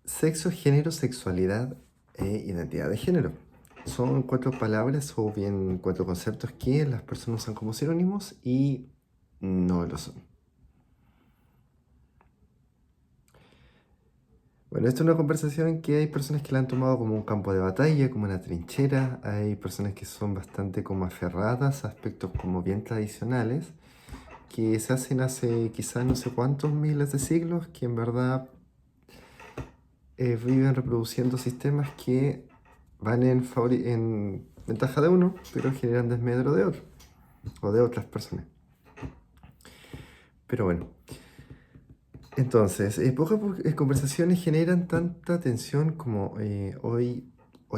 Sexo, género, sexualidad e identidad de género. Son cuatro palabras o bien cuatro conceptos que las personas usan como sinónimos y no lo son. Bueno, esta es una conversación que hay personas que la han tomado como un campo de batalla, como una trinchera. Hay personas que son bastante como aferradas a aspectos como bien tradicionales, que se hacen hace quizás no sé cuántos miles de siglos, que en verdad viven reproduciendo sistemas que van en ventaja de uno, pero generan desmedro de otro o de otras personas. Pero bueno, entonces, pocas conversaciones generan tanta tensión como hoy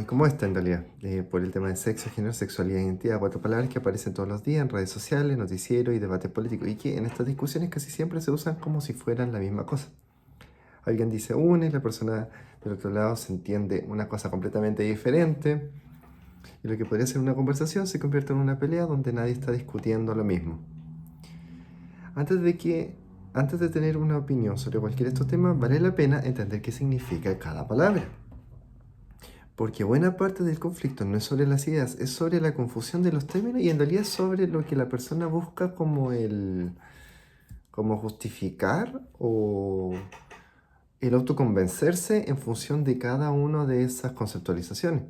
como esta en realidad, por el tema de sexo, género, sexualidad e identidad, cuatro palabras que aparecen todos los días en redes sociales, noticieros y debates políticos, y que en estas discusiones casi siempre se usan como si fueran la misma cosa. Alguien dice una y la persona del otro lado se entiende una cosa completamente diferente. Y lo que podría ser una conversación se convierte en una pelea donde nadie está discutiendo lo mismo. Antes de que, antes de tener una opinión sobre cualquiera de estos temas, vale la pena entender qué significa cada palabra. Porque buena parte del conflicto no es sobre las ideas, es sobre la confusión de los términos y en realidad es sobre lo que la persona busca como justificar o el autoconvencerse en función de cada una de esas conceptualizaciones.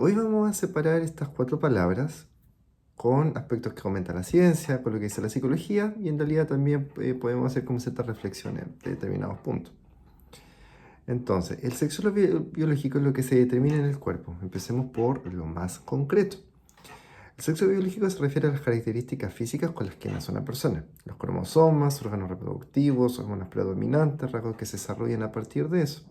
Hoy vamos a separar estas cuatro palabras con aspectos que comenta la ciencia, con lo que dice la psicología, y en realidad también podemos hacer como ciertas reflexiones de determinados puntos. Entonces, el sexo biológico es lo que se determina en el cuerpo. Empecemos por lo más concreto. El sexo biológico se refiere a las características físicas con las que nace una persona. Los cromosomas, órganos reproductivos, hormonas predominantes, rasgos que se desarrollan a partir de eso.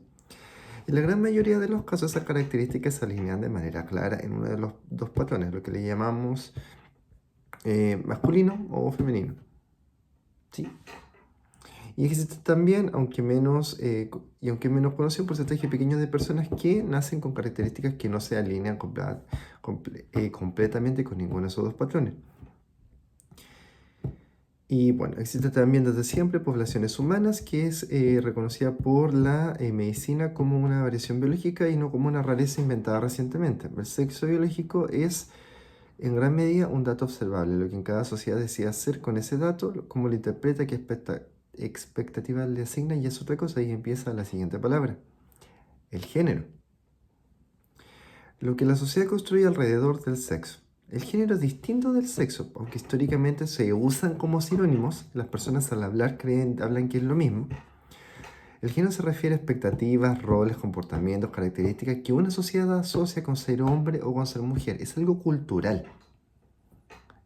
En la gran mayoría de los casos, esas características se alinean de manera clara en uno de los dos patrones, lo que le llamamos masculino o femenino. ¿Sí? Y existe también, aunque menos conocido, un porcentaje pequeño de personas que nacen con características que no se alinean completamente con ninguno de esos dos patrones. Y bueno, existe también desde siempre poblaciones humanas que es reconocida por la medicina como una variación biológica y no como una rareza inventada recientemente. El sexo biológico es en gran medida un dato observable, lo que en cada sociedad decide hacer con ese dato, cómo lo interpreta, qué expectativa le asigna y es otra cosa. Y empieza la siguiente palabra, el género. Lo que la sociedad construye alrededor del sexo. El género es distinto del sexo, aunque históricamente se usan como sinónimos, las personas al hablar hablan que es lo mismo. El género se refiere a expectativas, roles, comportamientos, características que una sociedad asocia con ser hombre o con ser mujer. Es algo cultural,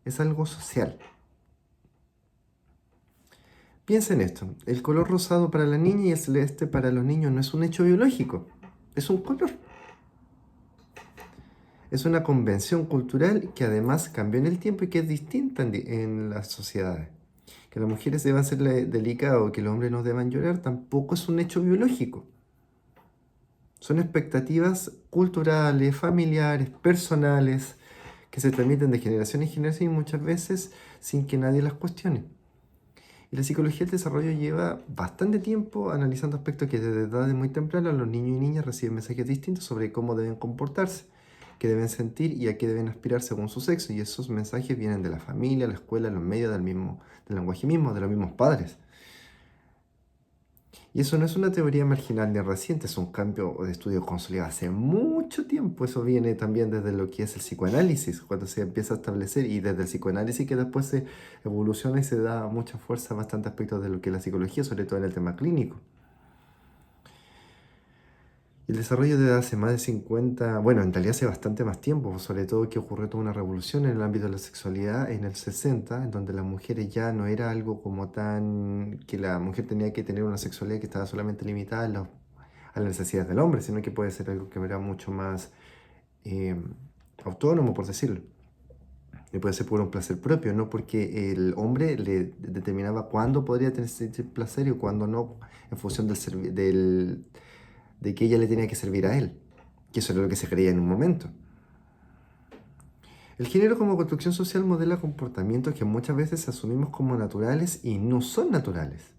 es algo social. Piensa en esto, el color rosado para la niña y el celeste para los niños no es un hecho biológico, es un color. Es una convención cultural que además cambió en el tiempo y que es distinta en las sociedades. Que las mujeres deban ser delicadas o que los hombres no deban llorar tampoco es un hecho biológico. Son expectativas culturales, familiares, personales, que se transmiten de generación en generación y muchas veces sin que nadie las cuestione. Y la psicología del desarrollo lleva bastante tiempo analizando aspectos que desde edades muy tempranas los niños y niñas reciben mensajes distintos sobre cómo deben comportarse, qué deben sentir y a qué deben aspirar según su sexo. Y esos mensajes vienen de la familia, la escuela, los medios del lenguaje mismo, de los mismos padres. Y eso no es una teoría marginal ni reciente, es un cambio de estudio consolidado hace mucho tiempo. Eso viene también desde lo que es el psicoanálisis, cuando se empieza a establecer, y desde el psicoanálisis que después se evoluciona y se da mucha fuerza a bastantes aspectos de lo que es la psicología, sobre todo en el tema clínico. El desarrollo de hace más de 50, bueno, en realidad hace bastante más tiempo, sobre todo que ocurrió toda una revolución en el ámbito de la sexualidad en el 60, en donde las mujeres ya no era algo como tan, que la mujer tenía que tener una sexualidad que estaba solamente limitada a las necesidades del hombre, sino que puede ser algo que era mucho más eh, autónomo, por decirlo. Y puede ser por un placer propio, no porque el hombre le determinaba cuándo podría tener ese placer y cuándo no, en función de que ella le tenía que servir a él, que eso era lo que se creía en un momento. El género como construcción social modela comportamientos que muchas veces asumimos como naturales y no son naturales.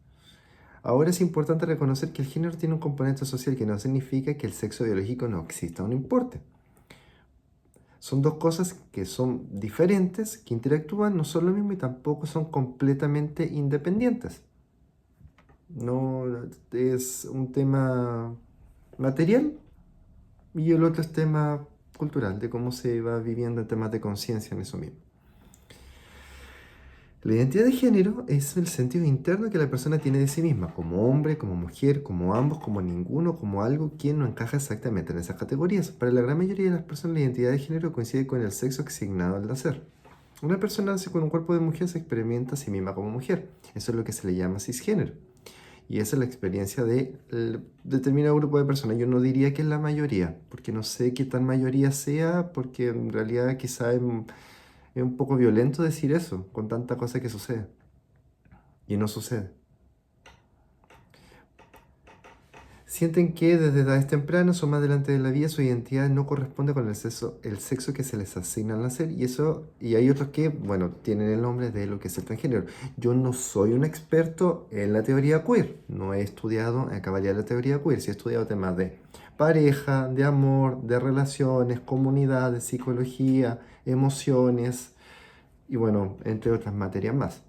Ahora es importante reconocer que el género tiene un componente social que no significa que el sexo biológico no exista o no importe. Son dos cosas que son diferentes, que interactúan, no son lo mismo y tampoco son completamente independientes. No es un tema material y el otro es tema cultural, de cómo se va viviendo en temas de conciencia en eso mismo. La identidad de género es el sentido interno que la persona tiene de sí misma, como hombre, como mujer, como ambos, como ninguno, como algo que no encaja exactamente en esas categorías. Para la gran mayoría de las personas, la identidad de género coincide con el sexo asignado al nacer. Una persona nace con un cuerpo de mujer, se experimenta a sí misma como mujer. Eso es lo que se le llama cisgénero. Y esa es la experiencia de determinado grupo de personas. Yo no diría que es la mayoría, porque no sé qué tan mayoría sea, porque en realidad quizá es un poco violento decir eso, con tanta cosa que sucede. Y no sucede. Sienten que desde edades tempranas o más adelante de la vida su identidad no corresponde con el sexo que se les asigna al nacer. Y hay otros que, bueno, tienen el nombre de lo que es el transgénero. Yo no soy un experto en la teoría queer. No he estudiado a cabalidad la teoría queer. Sí he estudiado temas de pareja, de amor, de relaciones, comunidad, de psicología, emociones y bueno, entre otras materias más.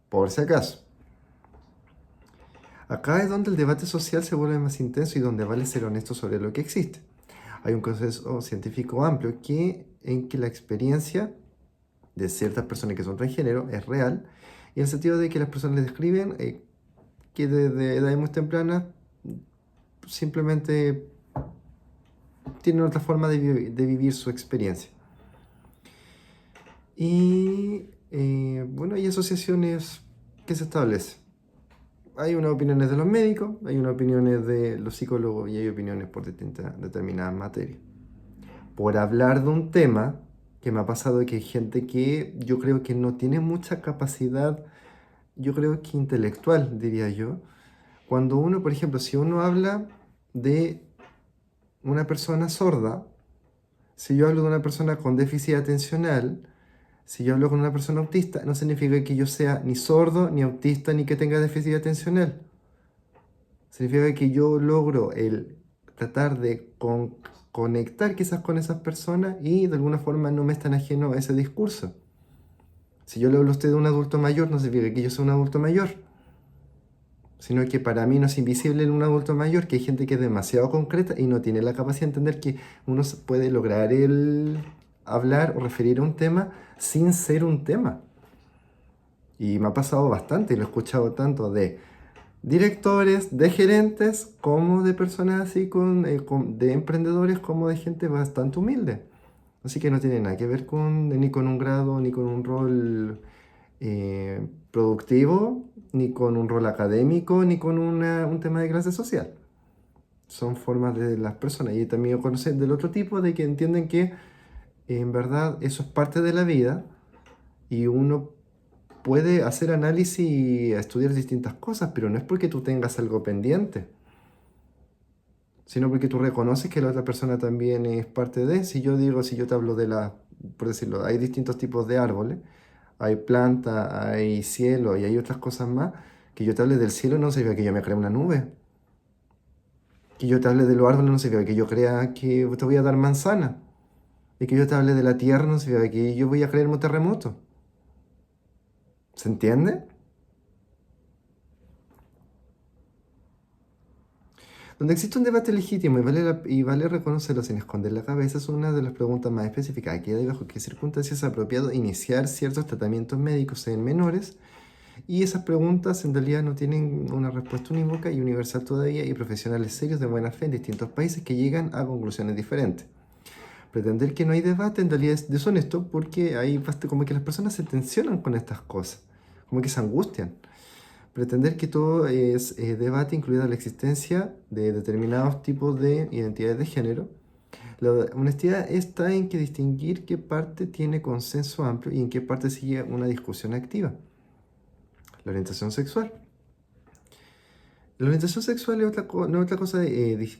Por si acaso. Acá es donde el debate social se vuelve más intenso y donde vale ser honesto sobre lo que existe. Hay un consenso científico amplio en que la experiencia de ciertas personas que son transgénero es real, y en el sentido de que las personas les describen que desde edades muy tempranas simplemente tienen otra forma de vivir su experiencia. Y bueno, hay asociaciones que se establecen. Hay unas opiniones de los médicos, hay unas opiniones de los psicólogos y hay opiniones por distintas determinadas materias. Por hablar de un tema que me ha pasado, que hay gente que yo creo que no tiene mucha capacidad, yo creo que intelectual, diría yo. Cuando uno, por ejemplo, si uno habla de una persona sorda, si yo hablo de una persona con déficit atencional, si yo hablo con una persona autista, no significa que yo sea ni sordo, ni autista, ni que tenga déficit atencional. Significa que yo logro el tratar de conectar quizás con esas personas y de alguna forma no me es tan ajeno a ese discurso. Si yo le hablo a usted de un adulto mayor, no significa que yo sea un adulto mayor, sino que para mí no es invisible en un adulto mayor, que hay gente que es demasiado concreta y no tiene la capacidad de entender que uno puede lograr el hablar o referir a un tema sin ser un tema. Y me ha pasado bastante y lo he escuchado tanto de directores, de gerentes, como de personas así, de emprendedores, como de gente bastante humilde. Así que no tiene nada que ver ni con un grado, ni con un rol productivo, ni con un rol académico, ni con un tema de clase social. Son formas de las personas. Y también conocer del otro tipo, de que entienden que en verdad eso es parte de la vida y uno puede hacer análisis y estudiar distintas cosas, pero no es porque tú tengas algo pendiente, sino porque tú reconoces que la otra persona también es parte de. Si yo te hablo por decirlo, hay distintos tipos de árboles, hay planta, hay cielo y hay otras cosas más, que yo te hable del cielo no significa que yo me crea una nube, que yo te hable de los árboles no significa que yo crea que te voy a dar manzana, y que yo te hable de la tierra no significa que yo voy a creerme un terremoto. ¿Se entiende? Donde existe un debate legítimo y vale reconocerlo sin esconder la cabeza es una de las preguntas más específicas. Aquí de bajo qué circunstancias es apropiado iniciar ciertos tratamientos médicos en menores, y esas preguntas en realidad no tienen una respuesta unívoca y universal todavía, y profesionales serios de buena fe en distintos países que llegan a conclusiones diferentes. Pretender que no hay debate en realidad es deshonesto, porque hay como que las personas se tensionan con estas cosas, como que se angustian. Pretender que todo es debate, incluida la existencia de determinados tipos de identidades de género. La honestidad está en que distinguir qué parte tiene consenso amplio y en qué parte sigue una discusión activa. La orientación sexual. La orientación sexual no es otra cosa, es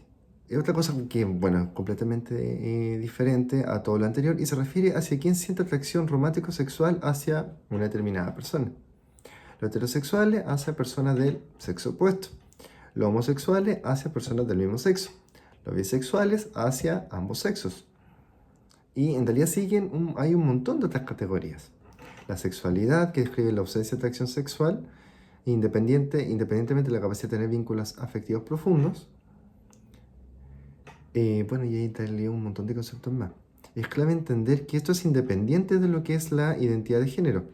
otra cosa que, bueno, completamente diferente a todo lo anterior, y se refiere hacia quién siente atracción romántico-sexual hacia una determinada persona. Los heterosexuales hacia personas del sexo opuesto. Los homosexuales hacia personas del mismo sexo. Los bisexuales hacia ambos sexos. Y en realidad hay un montón de otras categorías. La sexualidad, que describe la ausencia de atracción sexual, independientemente de la capacidad de tener vínculos afectivos profundos. Bueno, y ahí te un montón de conceptos más. Es clave entender que esto es independiente de lo que es la identidad de género.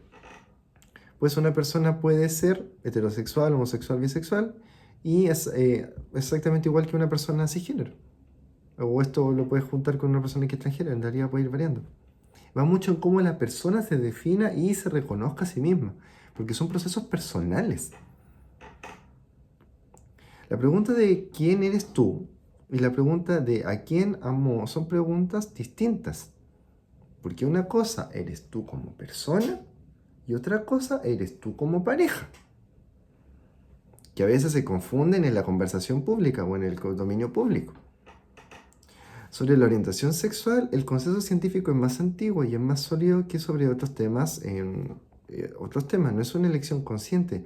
Pues una persona puede ser heterosexual, homosexual, bisexual, y es exactamente igual que una persona cisgénero. O esto lo puedes juntar con una persona que es transgénero, en realidad puede ir variando. Va mucho en cómo la persona se defina y se reconozca a sí misma, porque son procesos personales. La pregunta de quién eres tú y la pregunta de a quién amo son preguntas distintas. Porque una cosa eres tú como persona y otra cosa eres tú como pareja. Que a veces se confunden en la conversación pública o en el dominio público. Sobre la orientación sexual, el consenso científico es más antiguo y es más sólido que sobre otros temas. No es una elección consciente.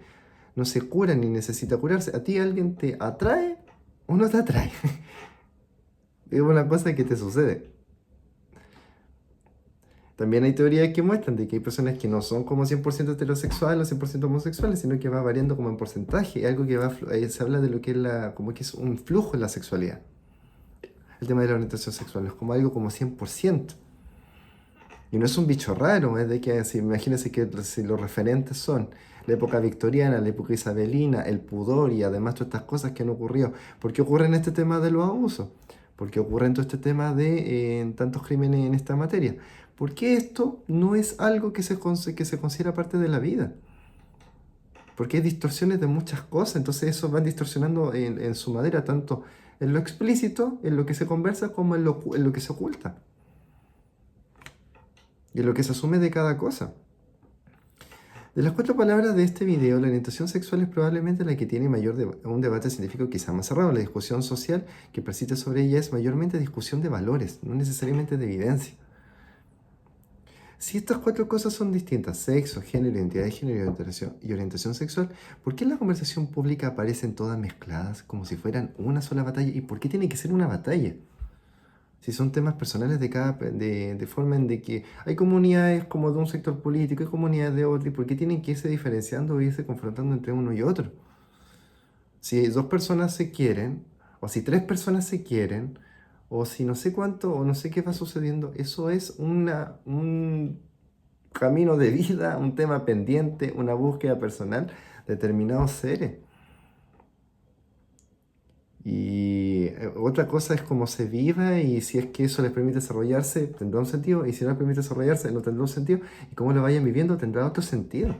No se cura ni necesita curarse. ¿A ti alguien te atrae o no te atrae? Es una cosa que te sucede. También hay teorías que muestran de que hay personas que no son como 100% heterosexuales o 100% homosexuales, sino que va variando como en porcentaje. Algo que se habla de lo que es como que es un flujo en la sexualidad. El tema de la orientación sexual es como algo como 100%. Y no es un bicho raro, es de que, imagínense que si los referentes son la época victoriana, la época isabelina, el pudor y además todas estas cosas que han ocurrido. ¿Por qué ocurre en este tema de los abusos? ¿Por qué ocurre en todo este tema de tantos crímenes en esta materia? Porque esto no es algo que que se considera parte de la vida. Porque hay distorsiones de muchas cosas, entonces eso van distorsionando en su madera, tanto en lo explícito, en lo que se conversa, como en lo que se oculta. Y en lo que se asume de cada cosa. De las 4 palabras de este video, la orientación sexual es probablemente la que tiene un debate científico quizá más cerrado. La discusión social que persiste sobre ella es mayormente discusión de valores, no necesariamente de evidencia. Si estas 4 cosas son distintas, sexo, género, identidad de género y orientación sexual, ¿por qué en la conversación pública aparecen todas mezcladas como si fueran una sola batalla? ¿Y por qué tiene que ser una batalla? Si son temas personales de forma en de que hay comunidades como de un sector político, hay comunidades de otro, ¿y por qué tienen que irse diferenciando o irse confrontando entre uno y otro? Si 2 personas se quieren, o si 3 personas se quieren, o si no sé cuánto, o no sé qué va sucediendo, eso es un camino de vida, un tema pendiente, una búsqueda personal de determinados seres. Y otra cosa es cómo se viva y si es que eso les permite desarrollarse, tendrá un sentido. Y si no les permite desarrollarse, no tendrá un sentido. Y cómo lo vayan viviendo, tendrá otro sentido.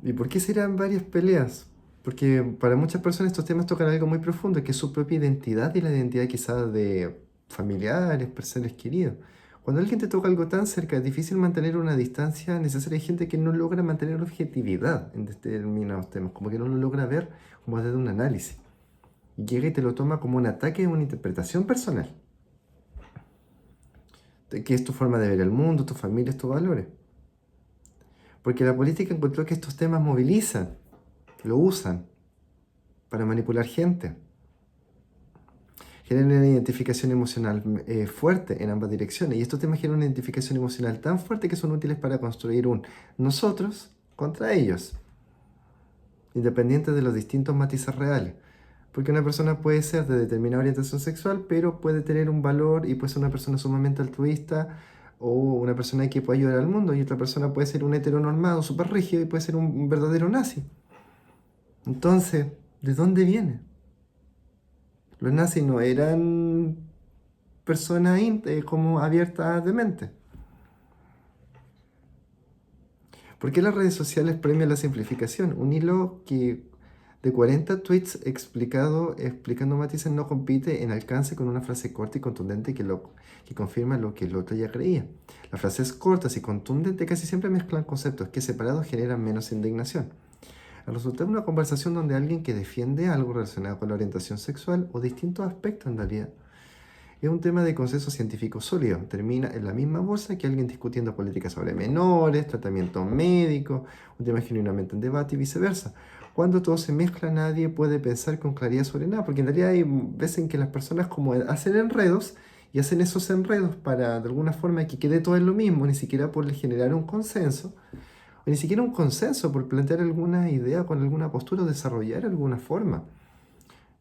¿Y por qué serán varias peleas? Porque para muchas personas estos temas tocan algo muy profundo, que es su propia identidad y la identidad quizás de familiares, seres queridos. Cuando alguien te toca algo tan cerca, es difícil mantener una distancia necesaria. Hay gente que no logra mantener objetividad en determinados temas, como que no lo logra ver como desde un análisis. Y llega y te lo toma como un ataque, una interpretación personal. Que es tu forma de ver el mundo, tu familia, tus valores. Porque la política encontró que estos temas movilizan, lo usan para manipular gente. Generan una identificación emocional fuerte en ambas direcciones. Y estos temas generan una identificación emocional tan fuerte que son útiles para construir un nosotros contra ellos, independiente de los distintos matices reales. Porque una persona puede ser de determinada orientación sexual, pero puede tener un valor y puede ser una persona sumamente altruista o una persona que puede ayudar al mundo. Y otra persona puede ser un heteronormado súper rígido y puede ser un verdadero nazi. Entonces, ¿de dónde viene? Los nazis no eran personas como abiertas de mente. ¿Por qué las redes sociales premian la simplificación? Un hilo de 40 tweets explicando matices no compite en alcance con una frase corta y contundente que confirma lo que el otro ya creía. Las frases cortas y contundentes casi siempre mezclan conceptos que separados generan menos indignación. Al resultar de una conversación donde alguien que defiende algo relacionado con la orientación sexual o distintos aspectos en realidad, Es un tema de consenso científico sólido. Termina en la misma bolsa que alguien discutiendo políticas sobre menores, tratamiento médico, un tema genuinamente en debate y viceversa. Cuando todo se mezcla, nadie puede pensar con claridad sobre nada, porque en realidad hay veces en que las personas como hacen enredos y hacen esos enredos para de alguna forma que quede todo en lo mismo, ni siquiera por generar un consenso, o ni siquiera un consenso por plantear alguna idea con alguna postura o desarrollar alguna forma.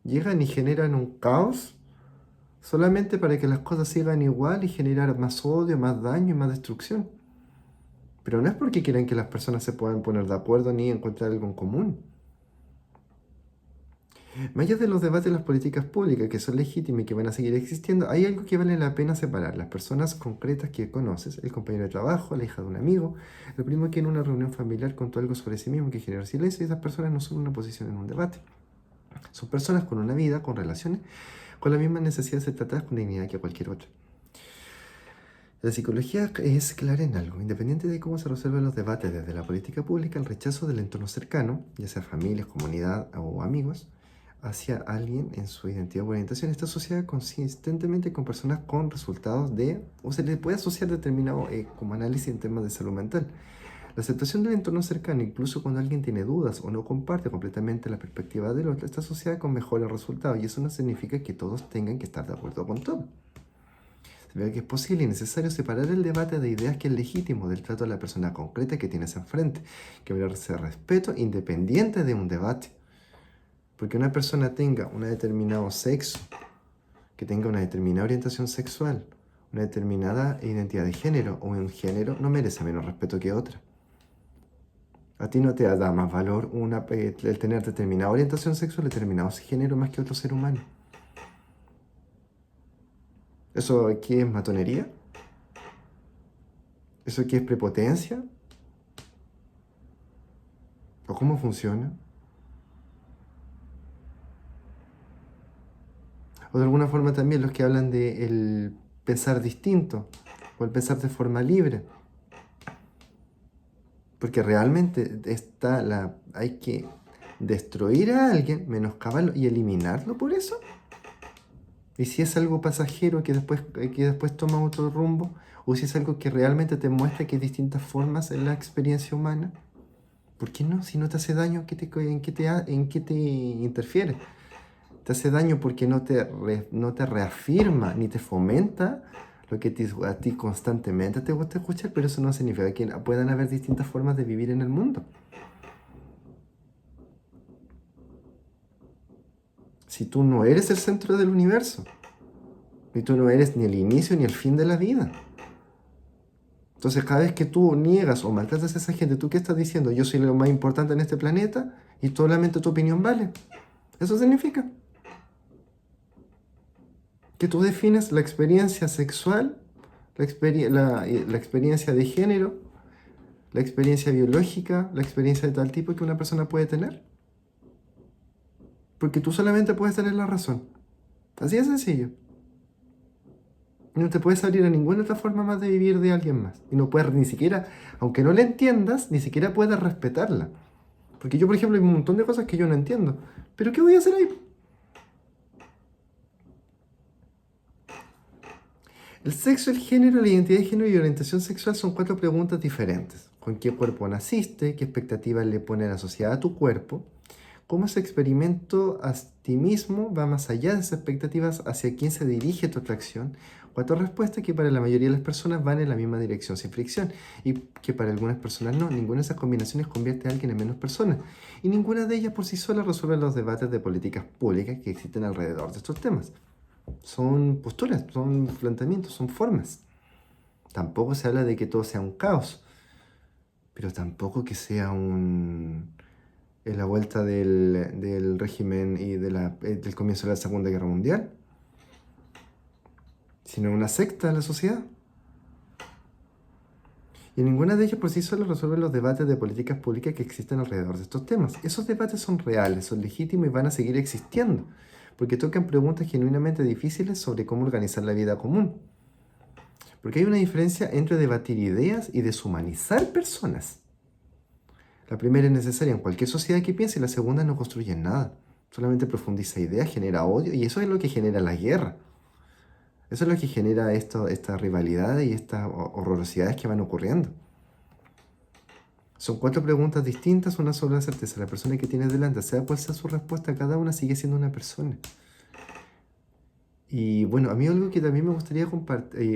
Llegan y generan un caos solamente para que las cosas sigan igual y generar más odio, más daño y más destrucción. Pero no es porque quieran que las personas se puedan poner de acuerdo ni encontrar algo en común. Más allá de los debates de las políticas públicas, que son legítimas y que van a seguir existiendo, hay algo que vale la pena separar. Las personas concretas que conoces, el compañero de trabajo, la hija de un amigo, el primo que en una reunión familiar contó algo sobre sí mismo que generó silencio, y esas personas no son una posición en un debate. Son personas con una vida, con relaciones, con la misma necesidad de ser tratadas con dignidad que cualquier otra. La psicología es clara en algo, independiente de cómo se resuelven los debates desde la política pública, el rechazo del entorno cercano, ya sea familia, comunidad o amigos, hacia alguien en su identidad o orientación, está asociada consistentemente con personas con resultados de, o se le puede asociar determinado como análisis en temas de salud mental. La aceptación del entorno cercano, incluso cuando alguien tiene dudas o no comparte completamente la perspectiva del otro, está asociada con mejores resultados, y eso no significa que todos tengan que estar de acuerdo con todo. Se ve que es posible y necesario separar el debate de ideas que es legítimo del trato a la persona concreta que tienes enfrente, que merece respeto independiente de un debate. Porque una persona tenga un determinado sexo, que tenga una determinada orientación sexual, una determinada identidad de género o un género, no merece menos respeto que otra. A ti no te da más valor el tener determinada orientación sexual, determinado género más que otro ser humano. ¿Eso aquí es matonería? ¿Eso aquí es prepotencia? ¿O cómo funciona? O de alguna forma también los que hablan de el pensar distinto o el pensar de forma libre. Porque realmente hay que destruir a alguien, menoscabarlo y eliminarlo por eso. Y si es algo pasajero que después toma otro rumbo, o si es algo que realmente te muestra que hay distintas formas en la experiencia humana, ¿por qué no? Si no te hace daño, ¿en qué te interfiere? Te hace daño porque no te reafirma ni te fomenta lo que a ti constantemente te gusta escuchar, pero eso no significa que puedan haber distintas formas de vivir en el mundo. Si tú no eres el centro del universo, y tú no eres ni el inicio ni el fin de la vida. Entonces, cada vez que tú niegas o maltratas a esa gente, ¿tú qué estás diciendo? Yo soy lo más importante en este planeta y solamente tu opinión vale. Eso significa que tú defines la experiencia sexual, la experiencia de género, la experiencia biológica, la experiencia de tal tipo que una persona puede tener. Porque tú solamente puedes tener la razón. Así de sencillo. Y no te puedes abrir a ninguna otra forma más de vivir de alguien más. Y no puedes ni siquiera, aunque no la entiendas, ni siquiera puedes respetarla. Porque yo, por ejemplo, hay un montón de cosas que yo no entiendo. ¿Pero qué voy a hacer ahí? El sexo, el género, la identidad de género y orientación sexual son 4 preguntas diferentes. ¿Con qué cuerpo naciste? ¿Qué expectativas le ponen asociada a tu cuerpo? ¿Cómo ese experimento a ti mismo va más allá de esas expectativas? ¿Hacia quién se dirige tu atracción? 4 respuestas que para la mayoría de las personas van en la misma dirección sin fricción y que para algunas personas no. Ninguna de esas combinaciones convierte a alguien en menos persona y ninguna de ellas por sí sola resuelve los debates de políticas públicas que existen alrededor de estos temas. Son posturas, son planteamientos, son formas. Tampoco se habla de que todo sea un caos, pero tampoco que sea en la vuelta del régimen y del comienzo de la Segunda Guerra Mundial, sino una secta de la sociedad. Y ninguna de ellas por sí sola resuelve los debates de políticas públicas que existen alrededor de estos temas. Esos debates son reales, son legítimos y van a seguir existiendo, porque tocan preguntas genuinamente difíciles sobre cómo organizar la vida común. Porque hay una diferencia entre debatir ideas y deshumanizar personas. La primera es necesaria en cualquier sociedad que piense y la segunda no construye nada. Solamente profundiza ideas, genera odio y eso es lo que genera la guerra. Eso es lo que genera esta rivalidad y estas horrorosidades que van ocurriendo. Son 4 preguntas distintas, una sola certeza. La persona que tienes delante, sea cual sea su respuesta, cada una sigue siendo una persona. Y bueno, a mí algo que también me gustaría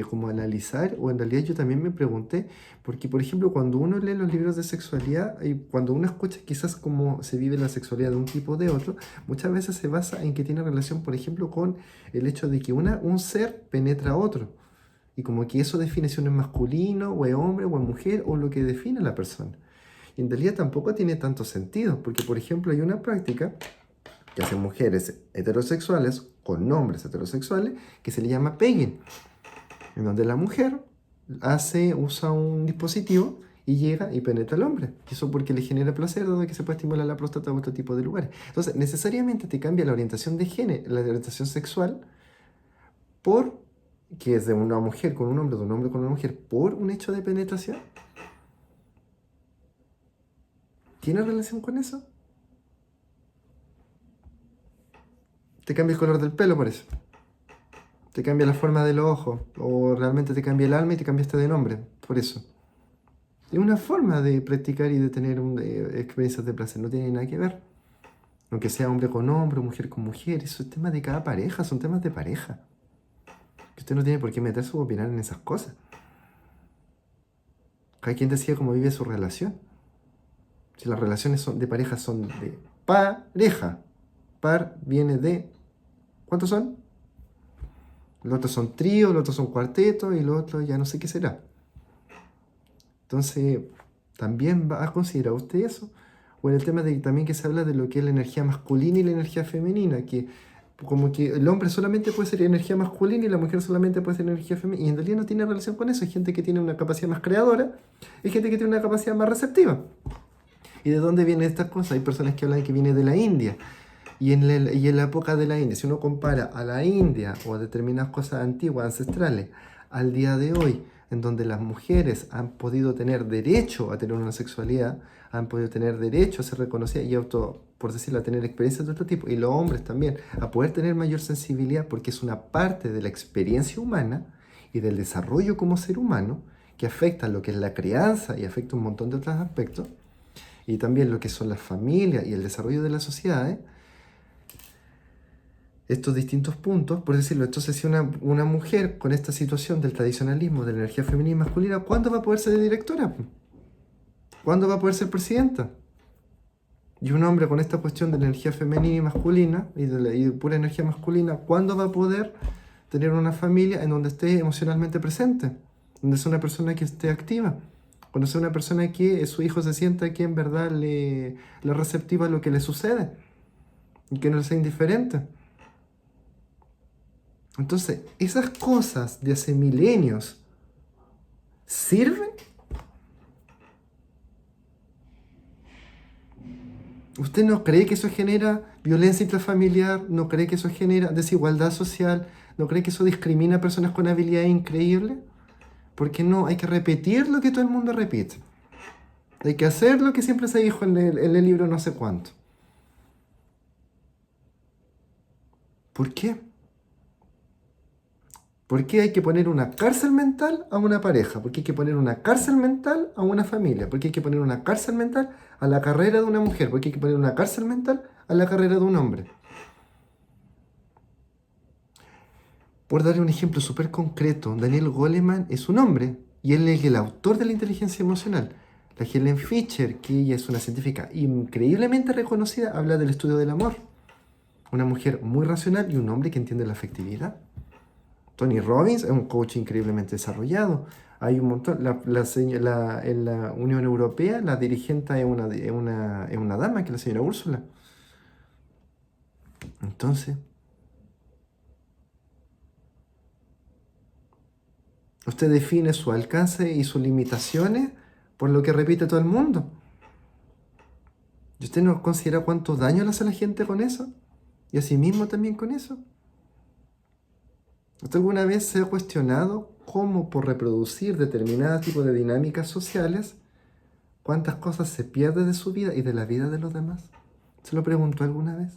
como analizar, o en realidad yo también me pregunté, porque por ejemplo cuando uno lee los libros de sexualidad, y cuando uno escucha quizás cómo se vive la sexualidad de un tipo o de otro, muchas veces se basa en que tiene relación, por ejemplo, con el hecho de que un ser penetra a otro. Y como que eso define si uno es masculino, o es hombre, o es mujer, o lo que define a la persona. Y en realidad tampoco tiene tanto sentido, porque por ejemplo hay una práctica que hacen mujeres heterosexuales con hombres heterosexuales que se le llama pegging, en donde la mujer usa un dispositivo y llega y penetra al hombre. Y eso porque le genera placer, dado que se puede estimular la próstata o otro tipo de lugares. Entonces, necesariamente te cambia la orientación de género, la orientación sexual, por que es de una mujer con un hombre, de un hombre con una mujer, por un hecho de penetración. ¿Tiene relación con eso? Te cambia el color del pelo por eso. Te cambia la forma de los ojos. O realmente te cambia el alma y te cambiaste de nombre. Por eso. Es una forma de practicar y de tener experiencias de placer. No tiene nada que ver. Aunque sea hombre con hombre, mujer con mujer. Eso es tema de cada pareja. Son temas de pareja. Que usted no tiene por qué meterse o opinar en esas cosas. Cada quien decide cómo vive su relación. Si las relaciones de pareja son de pareja. Par viene de... ¿Cuántos son? Los otros son tríos, los otros son cuartetos y los otros ya no sé qué será. Entonces, ¿también va a considerar usted eso? O en el tema de también que se habla de lo que es la energía masculina y la energía femenina, que como que el hombre solamente puede ser energía masculina y la mujer solamente puede ser energía femenina. Y en realidad no tiene relación con eso. Hay gente que tiene una capacidad más creadora, hay gente que tiene una capacidad más receptiva. ¿Y de dónde vienen estas cosas? Hay personas que hablan que viene de la India. Y en la época de la India, si uno compara a la India o a determinadas cosas antiguas, ancestrales, al día de hoy, en donde las mujeres han podido tener derecho a tener una sexualidad, han podido tener derecho a ser reconocidas y por decirlo, a tener experiencias de otro tipo, y los hombres también, a poder tener mayor sensibilidad, porque es una parte de la experiencia humana y del desarrollo como ser humano, que afecta lo que es la crianza y afecta un montón de otros aspectos, y también lo que son las familias y el desarrollo de las sociedades, estos distintos puntos, por decirlo. Entonces, si una mujer con esta situación del tradicionalismo, de la energía femenina y masculina, ¿cuándo va a poder ser directora? ¿Cuándo va a poder ser presidenta? Y un hombre con esta cuestión de la energía femenina y masculina, y de pura energía masculina, ¿cuándo va a poder tener una familia en donde esté emocionalmente presente? Donde sea una persona que esté activa. Cuando sea una persona que su hijo se sienta que en verdad le receptiva a lo que le sucede. Y que no le sea indiferente. Entonces, esas cosas de hace milenios sirven. ¿Usted no cree que eso genera violencia intrafamiliar? ¿No cree que eso genera desigualdad social? ¿No cree que eso discrimina a personas con habilidades increíbles? Porque no, hay que repetir lo que todo el mundo repite. Hay que hacer lo que siempre se dijo en el libro no sé cuánto. ¿Por qué? ¿Por qué hay que poner una cárcel mental a una pareja? ¿Por qué hay que poner una cárcel mental a una familia? ¿Por qué hay que poner una cárcel mental a la carrera de una mujer? ¿Por qué hay que poner una cárcel mental a la carrera de un hombre? Por darle un ejemplo súper concreto, Daniel Goleman es un hombre y él es el autor de la inteligencia emocional. La Helen Fisher, que ella es una científica increíblemente reconocida, habla del estudio del amor. Una mujer muy racional y un hombre que entiende la afectividad. Tony Robbins es un coach increíblemente desarrollado. Hay un montón. En la Unión Europea, la dirigente es una dama, que es la señora Úrsula. Entonces, usted define su alcance y sus limitaciones por lo que repite todo el mundo. ¿Y usted no considera cuánto daño le hace a la gente con eso? ¿Y a sí mismo también con eso? ¿Usted alguna vez se ha cuestionado cómo por reproducir determinados tipos de dinámicas sociales, cuántas cosas se pierden de su vida y de la vida de los demás? ¿Se lo preguntó alguna vez?